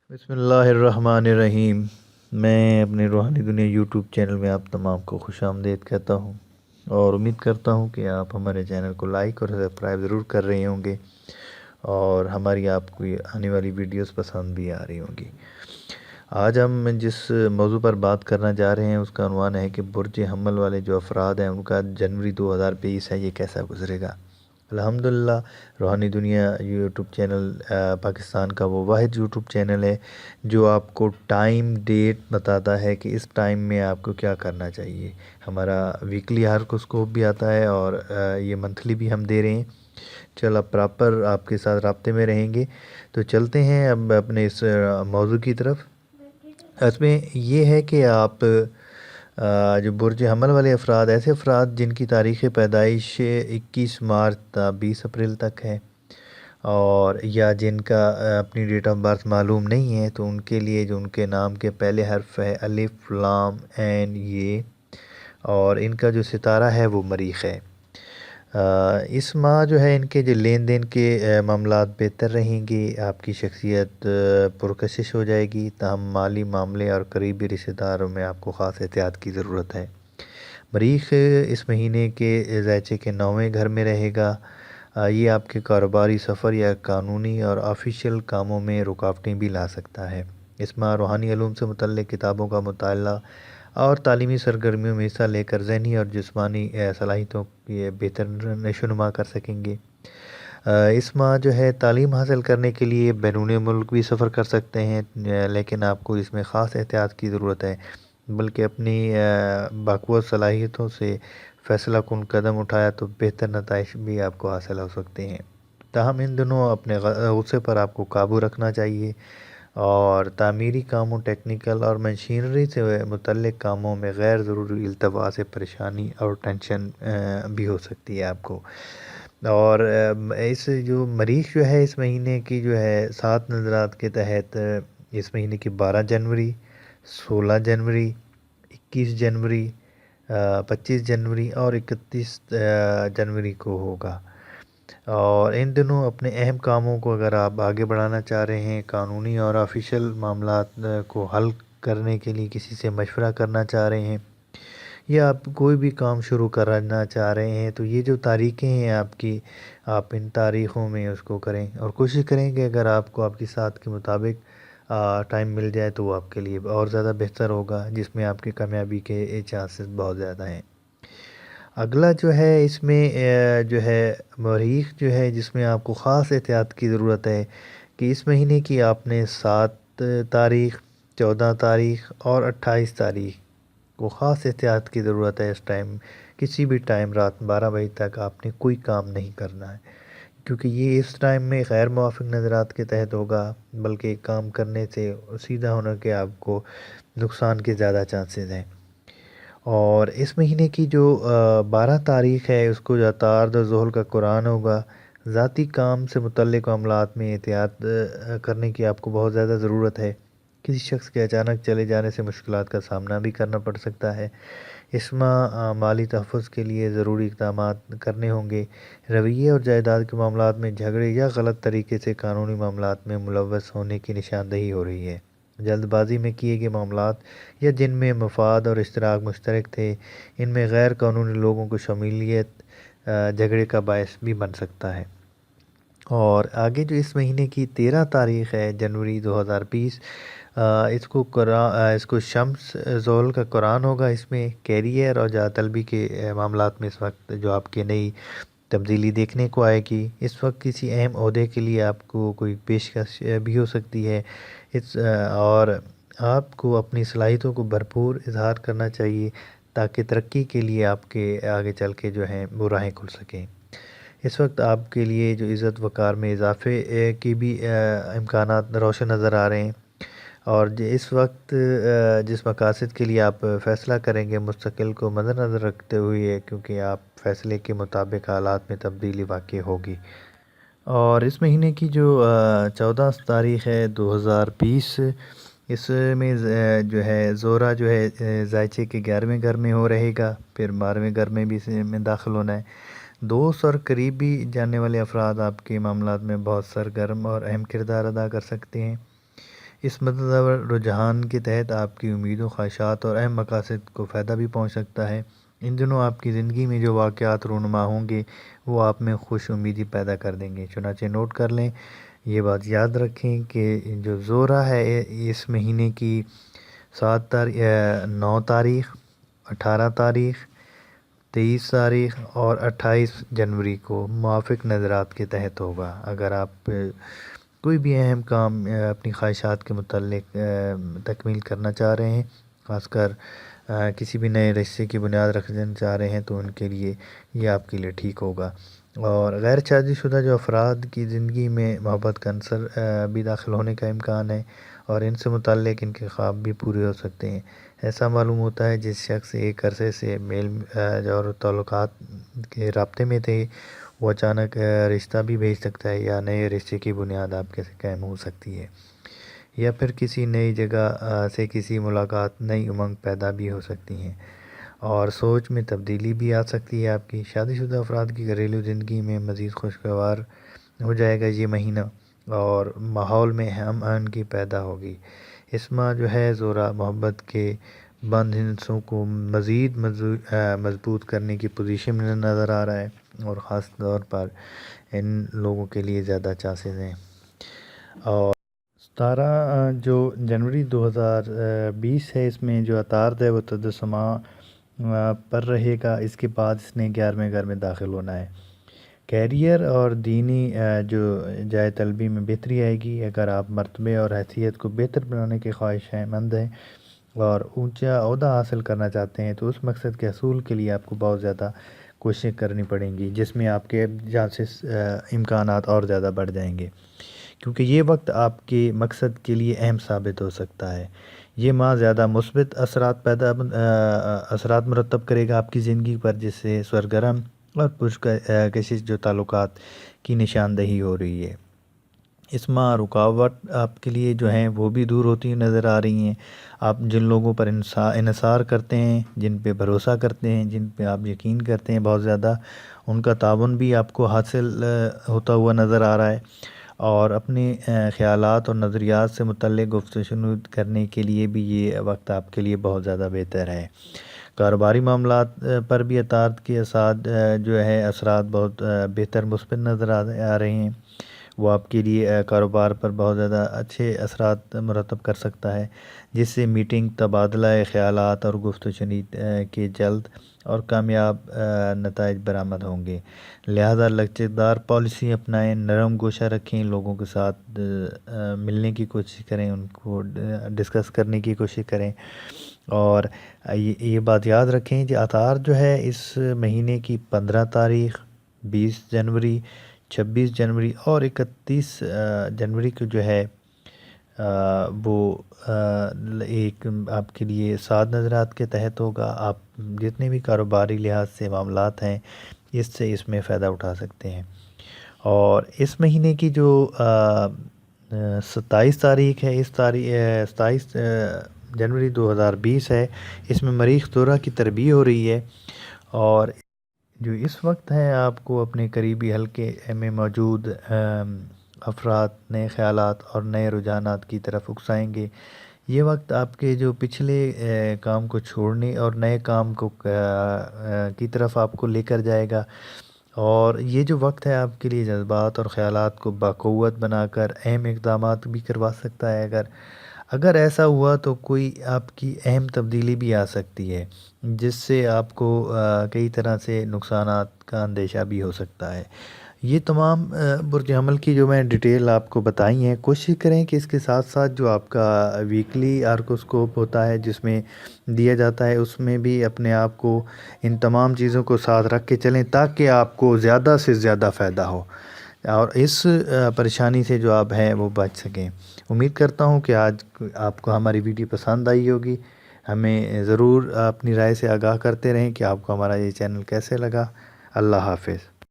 بسم اللہ الرحمن الرحیم۔ میں اپنے روحانی دنیا یوٹیوب چینل میں آپ تمام کو خوش آمدید کہتا ہوں اور امید کرتا ہوں کہ آپ ہمارے چینل کو لائک اور سبسکرائب ضرور کر رہے ہوں گے اور ہماری آپ کو یہ آنے والی ویڈیوز پسند بھی آ رہی ہوں گی۔ آج ہم جس موضوع پر بات کرنا جا رہے ہیں اس کا عنوان ہے کہ برج حمل والے جو افراد ہیں ان کا جنوری 2023 ہے یہ کیسا گزرے گا۔ الحمدللہ روحانی دنیا یوٹیوب چینل پاکستان کا وہ واحد یوٹیوب چینل ہے جو آپ کو ٹائم ڈیٹ بتاتا ہے کہ اس ٹائم میں آپ کو کیا کرنا چاہیے۔ ہمارا ویکلی ہاروسکوپ بھی آتا ہے اور یہ منتھلی بھی ہم دے رہے ہیں۔ چل اب پراپر آپ کے ساتھ رابطے میں رہیں گے تو چلتے ہیں اب اپنے اس موضوع کی طرف۔ اس میں یہ ہے کہ آپ جو برج حمل والے افراد ایسے افراد جن کی تاریخ پیدائش 21 مارچ تا 20 اپریل تک ہے اور یا جن کا اپنی ڈیٹ آف برتھ معلوم نہیں ہے تو ان کے لیے جو ان کے نام کے پہلے حرف ہے الف لام عین یہ اور ان کا جو ستارہ ہے وہ مریخ ہے۔ اس ماہ جو ہے ان کے جو لین دین کے معاملات بہتر رہیں گے، آپ کی شخصیت پرکشش ہو جائے گی، تاہم مالی معاملے اور قریبی رشتہ داروں میں آپ کو خاص احتیاط کی ضرورت ہے۔ مریخ اس مہینے کے ذیچے کے 9ویں گھر میں رہے گا۔ یہ آپ کے کاروباری سفر یا قانونی اور آفیشیل کاموں میں رکاوٹیں بھی لا سکتا ہے۔ اس ماہ روحانی علوم سے متعلق کتابوں کا مطالعہ اور تعلیمی سرگرمیوں میں حصہ لے کر ذہنی اور جسمانی صلاحیتوں کی بہتر نشو نما کر سکیں گے۔ اس ماہ جو ہے تعلیم حاصل کرنے کے لیے بیرون ملک بھی سفر کر سکتے ہیں، لیکن آپ کو اس میں خاص احتیاط کی ضرورت ہے، بلکہ اپنی باقوت صلاحیتوں سے فیصلہ کن قدم اٹھایا تو بہتر نتائج بھی آپ کو حاصل ہو سکتے ہیں۔ تاہم ان دنوں اپنے غصے پر آپ کو قابو رکھنا چاہیے اور تعمیری کاموں، ٹیکنیکل اور مشینری سے متعلق کاموں میں غیر ضروری التوا سے پریشانی اور ٹینشن بھی ہو سکتی ہے آپ کو۔ اور اس جو مریخ جو ہے اس مہینے کی جو ہے 7 نظرات کے تحت اس مہینے کی 12 جنوری، 16 جنوری، 21 جنوری، 25 جنوری اور 31 جنوری کو ہوگا۔ اور ان دنوں اپنے اہم کاموں کو اگر آپ آگے بڑھانا چاہ رہے ہیں، قانونی اور آفیشیل معاملات کو حل کرنے کے لیے کسی سے مشورہ کرنا چاہ رہے ہیں یا آپ کوئی بھی کام شروع کرنا چاہ رہے ہیں تو یہ جو تاریخیں ہیں آپ کی، آپ ان تاریخوں میں اس کو کریں اور کوشش کریں کہ اگر آپ کو آپ کی ساتھ کے مطابق ٹائم مل جائے تو وہ آپ کے لیے اور زیادہ بہتر ہوگا، جس میں آپ کی کامیابی کے چانسز بہت زیادہ ہیں۔ اگلا جو ہے اس میں جو ہے مریخ جو ہے جس میں آپ کو خاص احتیاط کی ضرورت ہے کہ اس مہینے کی آپ نے 7 تاریخ، 14 تاریخ اور 28 تاریخ کو خاص احتیاط کی ضرورت ہے۔ اس ٹائم کسی بھی ٹائم رات 12 بجے تک آپ نے کوئی کام نہیں کرنا ہے، کیونکہ یہ اس ٹائم میں غیر موافق نظرات کے تحت ہوگا، بلکہ کام کرنے سے سیدھا ہونے کے آپ کو نقصان کے زیادہ چانسز ہیں۔ اور اس مہینے کی جو 12 تاریخ ہے اس کو جاتار ظہر کا قرآن ہوگا۔ ذاتی کام سے متعلق معاملات میں احتیاط کرنے کی آپ کو بہت زیادہ ضرورت ہے۔ کسی شخص کے اچانک چلے جانے سے مشکلات کا سامنا بھی کرنا پڑ سکتا ہے۔ اس ماہ مالی تحفظ کے لیے ضروری اقدامات کرنے ہوں گے۔ رویے اور جائیداد کے معاملات میں جھگڑے یا غلط طریقے سے قانونی معاملات میں ملوث ہونے کی نشاندہی ہو رہی ہے۔ جلد بازی میں کیے گئے معاملات یا جن میں مفاد اور اشتراک مشترک تھے، ان میں غیر قانونی لوگوں کو شمولیت جھگڑے کا باعث بھی بن سکتا ہے۔ اور آگے جو اس مہینے کی 13 تاریخ ہے جنوری 2020، اس کو شمس ظہر کا قرآن ہوگا۔ اس میں کیریئر اور جا طلبی کے معاملات میں اس وقت جو آپ کے نئی تبدیلی دیکھنے کو آئے گی۔ اس وقت کسی اہم عہدے کے لیے آپ کو کوئی پیشکش بھی ہو سکتی ہے، اور آپ کو اپنی صلاحیتوں کو بھرپور اظہار کرنا چاہیے تاکہ ترقی کے لیے آپ کے آگے چل کے جو ہیں وہ راہیں کھل سکیں۔ اس وقت آپ کے لیے جو عزت وقار میں اضافے کی بھی امکانات روشن نظر آ رہے ہیں، اور اس وقت جس مقاصد کے لیے آپ فیصلہ کریں گے مستقل کو مد نظر رکھتے ہوئے، کیونکہ آپ فیصلے کے مطابق حالات میں تبدیلی واقع ہوگی۔ اور اس مہینے کی جو 14 تاریخ ہے 2020، اس میں جو ہے زورا جو ہے ذیچے کے 11ویں گھر میں ہو رہے گا، پھر 12ویں گھر میں بھی اس میں داخل ہونا ہے۔ دوست اور قریبی جاننے والے افراد آپ کے معاملات میں بہت سرگرم اور اہم کردار ادا کر سکتے ہیں۔ اس متداول رجحان کے تحت آپ کی امیدوں، خواہشات اور اہم مقاصد کو فائدہ بھی پہنچ سکتا ہے۔ ان دنوں آپ کی زندگی میں جو واقعات رونما ہوں گے وہ آپ میں خوش امیدی پیدا کر دیں گے، چنانچہ نوٹ کر لیں، یہ بات یاد رکھیں کہ جو زورہ ہے اس مہینے کی 9 تاریخ، 18 تاریخ، 23 تاریخ اور 28 جنوری کو موافق نظرات کے تحت ہوگا۔ اگر آپ کوئی بھی اہم کام اپنی خواہشات کے متعلق تکمیل کرنا چاہ رہے ہیں، خاص کر کسی بھی نئے رشتے کی بنیاد رکھنا چاہ رہے ہیں، تو ان کے لیے یہ آپ کے لیے ٹھیک ہوگا۔ اور غیر شادی شدہ جو افراد کی زندگی میں محبت کا عنصر بھی داخل ہونے کا امکان ہے، اور ان سے متعلق ان کے خواب بھی پورے ہو سکتے ہیں۔ ایسا معلوم ہوتا ہے جس شخص ایک عرصے سے میل اور تعلقات کے رابطے میں تھے، وہ اچانک رشتہ بھی بھیج سکتا ہے، یا نئے رشتے کی بنیاد آپ کے قائم ہو سکتی ہے، یا پھر کسی نئی جگہ سے کسی ملاقات نئی امنگ پیدا بھی ہو سکتی ہیں، اور سوچ میں تبدیلی بھی آ سکتی ہے آپ کی۔ شادی شدہ افراد کی گھریلو زندگی میں مزید خوشگوار ہو جائے گا یہ مہینہ، اور ماحول میں ہم آہنگی پیدا ہوگی۔ اس ماہ جو ہے زورہ محبت کے بند ہندسوں کو مزید مضبوط کرنے کی پوزیشن میں نظر آ رہا ہے، اور خاص طور پر ان لوگوں کے لیے زیادہ چانسز ہیں۔ اور 17 جو جنوری 2020 ہے، اس میں جو عطارد ہے وہ تجسمہ پر رہے گا، اس کے بعد اس نے 11ویں گھر میں داخل ہونا ہے۔ کیریئر اور دینی جو جائے طلبی میں بہتری آئے گی۔ اگر آپ مرتبے اور حیثیت کو بہتر بنانے کے خواہش مند ہیں اور اونچا عہدہ حاصل کرنا چاہتے ہیں، تو اس مقصد کے حصول کے لیے آپ کو بہت زیادہ کوششیں کرنی پڑیں گی، جس میں آپ کے چانسز امکانات اور زیادہ بڑھ جائیں گے، کیونکہ یہ وقت آپ کے مقصد کے لیے اہم ثابت ہو سکتا ہے۔ یہ ماہ زیادہ مثبت اثرات مرتب کرے گا آپ کی زندگی پر، جس سے سرگرم اور پرکشش جو تعلقات کی نشاندہی ہو رہی ہے۔ اس ماہ رکاوٹ آپ کے لیے جو ہیں وہ بھی دور ہوتی نظر آ رہی ہیں۔ آپ جن لوگوں پر انحصار کرتے ہیں، جن پہ بھروسہ کرتے ہیں، جن پہ آپ یقین کرتے ہیں بہت زیادہ، ان کا تعاون بھی آپ کو حاصل ہوتا ہوا نظر آ رہا ہے، اور اپنے خیالات اور نظریات سے متعلق گفت و شنود کرنے کے لیے بھی یہ وقت آپ کے لیے بہت زیادہ بہتر ہے۔ کاروباری معاملات پر بھی عطارد کے جو ہے اثرات بہت بہتر مثبت نظر آ رہے ہیں۔ وہ آپ کے لیے کاروبار پر بہت زیادہ اچھے اثرات مرتب کر سکتا ہے، جس سے میٹنگ، تبادلہ خیالات اور گفت و شنید کے جلد اور کامیاب نتائج برآمد ہوں گے۔ لہذا لچکدار پالیسی اپنائیں، نرم گوشہ رکھیں، لوگوں کے ساتھ ملنے کی کوشش کریں، ان کو ڈسکس کرنے کی کوشش کریں، اور یہ بات یاد رکھیں کہ عطارد جو ہے اس مہینے کی 15 تاریخ، 20 جنوری، 26 جنوری اور 31 جنوری کو جو ہے وہ ایک آپ کے لیے 7 نظرات کے تحت ہوگا۔ آپ جتنے بھی کاروباری لحاظ سے معاملات ہیں، اس میں فائدہ اٹھا سکتے ہیں۔ اور اس مہینے کی جو 27 تاریخ ہے، 27 جنوری 2020 ہے، اس میں مریخ دورہ کی تربیع ہو رہی ہے، اور جو اس وقت ہے آپ کو اپنے قریبی حلقے میں موجود افراد نئے خیالات اور نئے رجحانات کی طرف اکسائیں گے۔ یہ وقت آپ کے جو پچھلے کام کو چھوڑنے اور نئے کام کی طرف آپ کو لے کر جائے گا، اور یہ جو وقت ہے آپ کے لیے جذبات اور خیالات کو باقوت بنا کر اہم اقدامات بھی کروا سکتا ہے۔ اگر ایسا ہوا تو کوئی آپ کی اہم تبدیلی بھی آ سکتی ہے، جس سے آپ کو کئی طرح سے نقصانات کا اندیشہ بھی ہو سکتا ہے۔ یہ تمام برج حمل کی جو میں ڈیٹیل آپ کو بتائی ہیں، کوشش کریں کہ اس کے ساتھ ساتھ جو آپ کا ویکلی ہاروسکوپ ہوتا ہے جس میں دیا جاتا ہے، اس میں بھی اپنے آپ کو ان تمام چیزوں کو ساتھ رکھ کے چلیں، تاکہ آپ کو زیادہ سے زیادہ فائدہ ہو اور اس پریشانی سے جو آپ ہیں وہ بچ سکیں۔ امید کرتا ہوں کہ آج آپ کو ہماری ویڈیو پسند آئی ہوگی۔ ہمیں ضرور اپنی رائے سے آگاہ کرتے رہیں کہ آپ کو ہمارا یہ چینل کیسے لگا۔ اللہ حافظ۔